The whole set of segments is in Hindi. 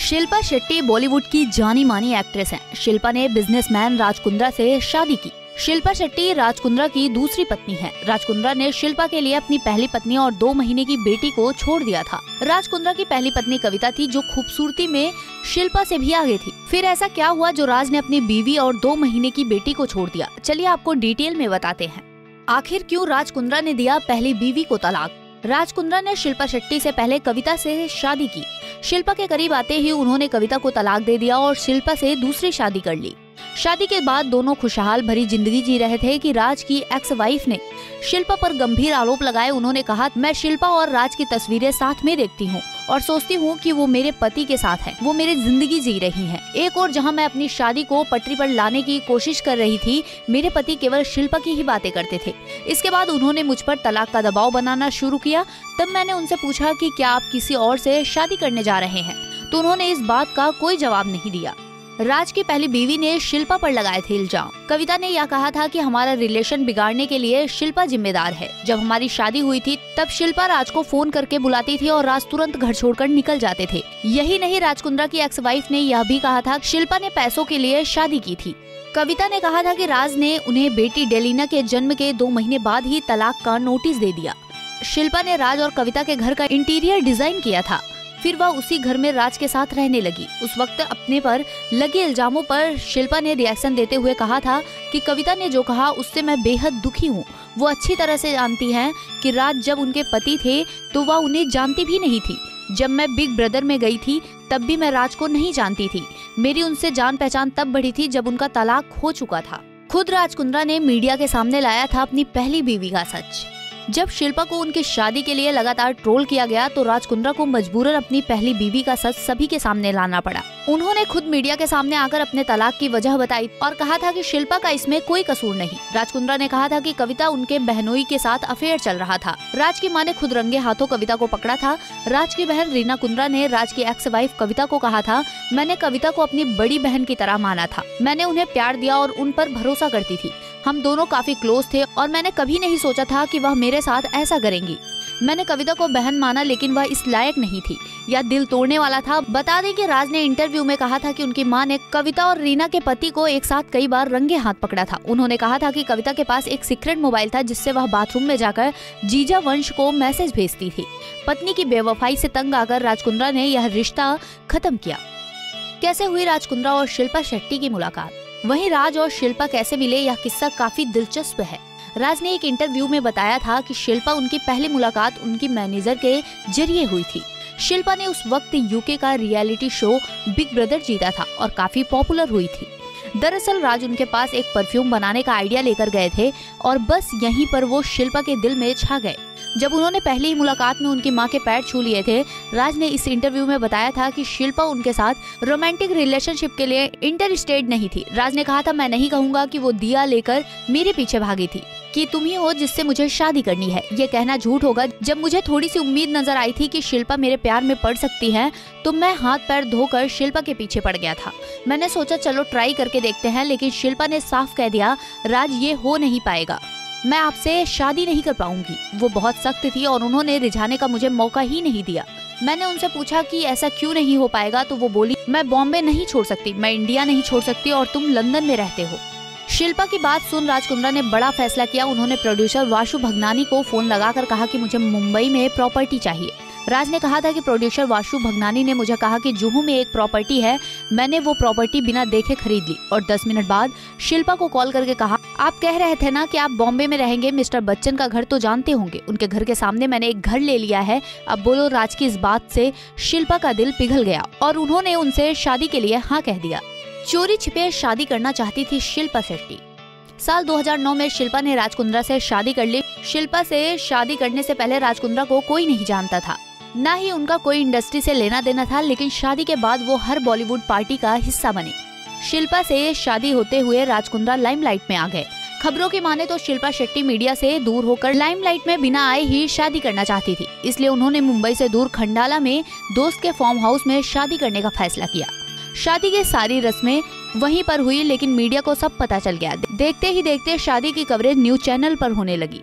शिल्पा शेट्टी बॉलीवुड की जानी मानी एक्ट्रेस हैं। शिल्पा ने बिजनेसमैन राज कुंद्रा से शादी की। शिल्पा शेट्टी राज कुंद्रा की दूसरी पत्नी है। राज कुंद्रा ने शिल्पा के लिए अपनी पहली पत्नी और 2 महीने की बेटी को छोड़ दिया था। राज कुंद्रा की पहली पत्नी कविता थी, जो खूबसूरती में शिल्पा से भी आगे थी। फिर ऐसा क्या हुआ जो राज ने अपनी बीवी और 2 महीने की बेटी को छोड़ दिया? चलिए आपको डिटेल में बताते हैं। आखिर क्यों राज कुंद्रा ने दिया पहली बीवी को तलाक? राज कुंद्रा ने शिल्पा शेट्टी से पहले कविता से शादी की। शिल्पा के करीब आते ही उन्होंने कविता को तलाक दे दिया और शिल्पा से दूसरी शादी कर ली। शादी के बाद दोनों खुशहाल भरी जिंदगी जी रहे थे कि राज की एक्स वाइफ ने शिल्पा पर गंभीर आरोप लगाए। उन्होंने कहा, मैं शिल्पा और राज की तस्वीरें साथ में देखती हूँ और सोचती हूँ कि वो मेरे पति के साथ है, वो मेरी जिंदगी जी रही हैं। एक और जहाँ मैं अपनी शादी को पटरी पर लाने की कोशिश कर रही थी, मेरे पति केवल शिल्पा की ही बातें करते थे। इसके बाद उन्होंने मुझ पर तलाक का दबाव बनाना शुरू किया। तब मैंने उनसे पूछा कि क्या आप किसी और से शादी करने जा रहे हैं, तो उन्होंने इस बात का कोई जवाब नहीं दिया। राज की पहली बीवी ने शिल्पा पर लगाए थे इल्जाम। कविता ने यह कहा था कि हमारा रिलेशन बिगाड़ने के लिए शिल्पा जिम्मेदार है। जब हमारी शादी हुई थी तब शिल्पा राज को फोन करके बुलाती थी और राज तुरंत घर छोड़कर निकल जाते थे। यही नहीं, राज कुंद्रा की एक्स वाइफ ने यह भी कहा था शिल्पा ने पैसों के लिए शादी की थी। कविता ने कहा था कि राज ने उन्हें बेटी डेलिना के जन्म के 2 महीने बाद ही तलाक का नोटिस दे दिया। शिल्पा ने राज और कविता के घर का इंटीरियर डिजाइन किया था। फिर वह उसी घर में राज के साथ रहने लगी। उस वक्त अपने पर लगे इल्जामों पर शिल्पा ने रिएक्शन देते हुए कहा था कि कविता ने जो कहा उससे मैं बेहद दुखी हूँ। वो अच्छी तरह से जानती हैं कि राज जब उनके पति थे तो वह उन्हें जानती भी नहीं थी। जब मैं बिग ब्रदर में गई थी तब भी मैं राज को नहीं जानती थी। मेरी उनसे जान पहचान तब बढ़ी थी जब उनका तलाक हो चुका था। खुद राज कुंद्रा ने मीडिया के सामने लाया था अपनी पहली बीवी का सच। जब शिल्पा को उनकी शादी के लिए लगातार ट्रोल किया गया तो राज कुंद्रा को मजबूरन अपनी पहली बीवी का सच सभी के सामने लाना पड़ा। उन्होंने खुद मीडिया के सामने आकर अपने तलाक की वजह बताई और कहा था कि शिल्पा का इसमें कोई कसूर नहीं। राज कुंद्रा ने कहा था कि कविता उनके बहनोई के साथ अफेयर चल रहा था। राज की मां ने खुद रंगे हाथों कविता को पकड़ा था। राज की बहन रीना कुंद्रा ने राज की एक्स वाइफ कविता को कहा था, मैंने कविता को अपनी बड़ी बहन की तरह माना था। मैंने उन्हें प्यार दिया और उन पर भरोसा करती थी। हम दोनों काफी क्लोज थे और मैंने कभी नहीं सोचा था कि वह मेरे साथ ऐसा करेंगी। मैंने कविता को बहन माना लेकिन वह इस लायक नहीं थी या दिल तोड़ने वाला था। बता दें कि राज ने इंटरव्यू में कहा था कि उनकी मां ने कविता और रीना के पति को एक साथ कई बार रंगे हाथ पकड़ा था। उन्होंने कहा था कि कविता के पास एक सीक्रेट मोबाइल था जिससे वह बाथरूम में जाकर जीजा वंश को मैसेज भेजती थी। पत्नी की बेवफाई से तंग आकर राज कुंद्रा ने यह रिश्ता खत्म किया। कैसे हुई राज कुंद्रा और शिल्पा शेट्टी की मुलाकात? वहीं राज और शिल्पा कैसे मिले, यह किस्सा काफी दिलचस्प है। राज ने एक इंटरव्यू में बताया था कि शिल्पा उनकी पहली मुलाकात उनकी मैनेजर के जरिए हुई थी। शिल्पा ने उस वक्त यूके का रियलिटी शो बिग ब्रदर जीता था और काफी पॉपुलर हुई थी। दरअसल राज उनके पास एक परफ्यूम बनाने का आइडिया लेकर गए थे और बस यहीं पर वो शिल्पा के दिल में छा गए। जब उन्होंने पहली ही मुलाकात में उनकी मां के पैर छू लिए थे, राज ने इस इंटरव्यू में बताया था कि शिल्पा उनके साथ रोमांटिक रिलेशनशिप के लिए इंटरेस्टेड नहीं थी। राज ने कहा था, मैं नहीं कहूँगा कि वो दिया लेकर मेरे पीछे भागी थी कि तुम ही हो जिससे मुझे शादी करनी है। ये कहना झूठ होगा। जब मुझे थोड़ी सी उम्मीद नजर आई थी कि शिल्पा मेरे प्यार में पड़ सकती है तो मैं हाथ पैर धोकर शिल्पा के पीछे पड़ गया था। मैंने सोचा चलो ट्राई करके देखते हैं, लेकिन शिल्पा ने साफ कह दिया, राज ये हो नहीं पाएगा, मैं आपसे शादी नहीं कर पाऊंगी। वो बहुत सख्त थी और उन्होंने रिझाने का मुझे मौका ही नहीं दिया। मैंने उनसे पूछा कि ऐसा क्यों नहीं हो पाएगा, तो वो बोली, मैं बॉम्बे नहीं छोड़ सकती, मैं इंडिया नहीं छोड़ सकती और तुम लंदन में रहते हो। शिल्पा की बात सुन राज कुंद्रा ने बड़ा फैसला किया। उन्होंने प्रोड्यूसर वाशु भगनानी को फोन लगाकर कहा कि मुझे मुंबई में प्रॉपर्टी चाहिए। राज ने कहा था कि प्रोड्यूसर वाशु भगनानी ने मुझे कहा कि जुहू में एक प्रॉपर्टी है। मैंने वो प्रॉपर्टी बिना देखे खरीद ली और 10 मिनट बाद शिल्पा को कॉल करके कहा, आप कह रहे थे ना कि आप बॉम्बे में रहेंगे, मिस्टर बच्चन का घर तो जानते होंगे, उनके घर के सामने मैंने एक घर ले लिया है। अब बोलो। राज की इस बात से शिल्पा का दिल पिघल गया और उन्होंने उनसे शादी के लिए हाँ कह दिया। चोरी छिपे शादी करना चाहती थी शिल्पा शेट्टी। साल 2009 में शिल्पा ने राज कुंद्रा से शादी कर ली। शिल्पा से शादी करने से पहले राज कुंद्रा को कोई नहीं जानता था, ना ही उनका कोई इंडस्ट्री से लेना देना था, लेकिन शादी के बाद वो हर बॉलीवुड पार्टी का हिस्सा बने। शिल्पा से शादी होते हुए राज कुंद्रा लाइमलाइट में आ गए। खबरों की माने तो शिल्पा शेट्टी मीडिया से दूर होकर लाइमलाइट में बिना आए ही शादी करना चाहती थी, इसलिए उन्होंने मुंबई से दूर खंडाला में दोस्त के फार्म हाउस में शादी करने का फैसला किया। शादी की सारी रस्में वहीं पर हुई, लेकिन मीडिया को सब पता चल गया। देखते ही देखते शादी की कवरेज न्यूज चैनल पर होने लगी।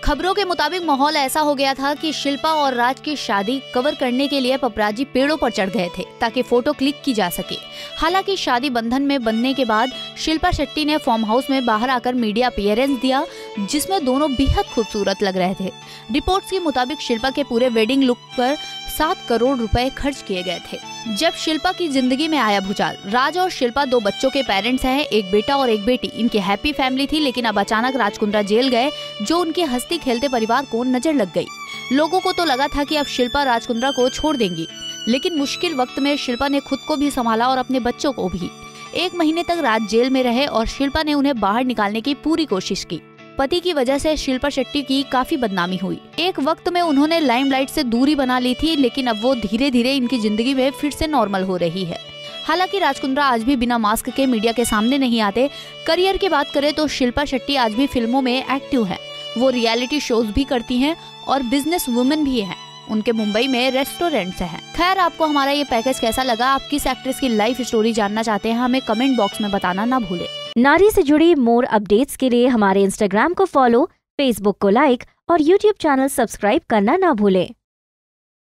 खबरों के मुताबिक माहौल ऐसा हो गया था कि शिल्पा और राज की शादी कवर करने के लिए पपराजी पेड़ों पर चढ़ गए थे ताकि फोटो क्लिक की जा सके। हालांकि शादी बंधन में बनने के बाद शिल्पा शेट्टी ने फार्म हाउस में बाहर आकर मीडिया अपीयरेंस दिया, जिसमें दोनों बेहद खूबसूरत लग रहे थे। रिपोर्ट्स के मुताबिक शिल्पा के पूरे वेडिंग लुक पर 7 करोड़ रुपए खर्च किए गए थे। जब शिल्पा की जिंदगी में आया भूचाल। राज और शिल्पा 2 बच्चों के पेरेंट्स हैं, एक बेटा और एक बेटी। इनकी हैप्पी फैमिली थी, लेकिन अब अचानक राज कुंद्रा जेल गए, जो उनके हंसते खेलते परिवार को नजर लग गई। लोगों को तो लगा था कि अब शिल्पा राज कुंद्रा को छोड़ देंगी, लेकिन मुश्किल वक्त में शिल्पा ने खुद को भी संभाला और अपने बच्चों को भी। 1 महीने तक राज जेल में रहे और शिल्पा ने उन्हें बाहर निकालने की पूरी कोशिश की। पति की वजह से शिल्पा शेट्टी की काफी बदनामी हुई। एक वक्त में उन्होंने लाइमलाइट से दूरी बना ली थी, लेकिन अब वो धीरे धीरे इनकी जिंदगी में फिर से नॉर्मल हो रही है। हालांकि राज कुंद्रा आज भी बिना मास्क के मीडिया के सामने नहीं आते। करियर की बात करें तो शिल्पा शेट्टी आज भी फिल्मों में एक्टिव है। वो रियलिटी शोज भी करती हैं और बिजनेस वुमेन भी हैं। उनके मुंबई में रेस्टोरेंट्स हैं। खैर, आपको हमारा ये पैकेज कैसा लगा? आप किस एक्ट्रेस की लाइफ स्टोरी जानना चाहते हैं? हमें कमेंट बॉक्स में बताना ना भूलें। नारी से जुड़ी मोर अपडेट्स के लिए हमारे इंस्टाग्राम को फॉलो, फेसबुक को लाइक और यूट्यूब चैनल सब्सक्राइब करना ना भूलें।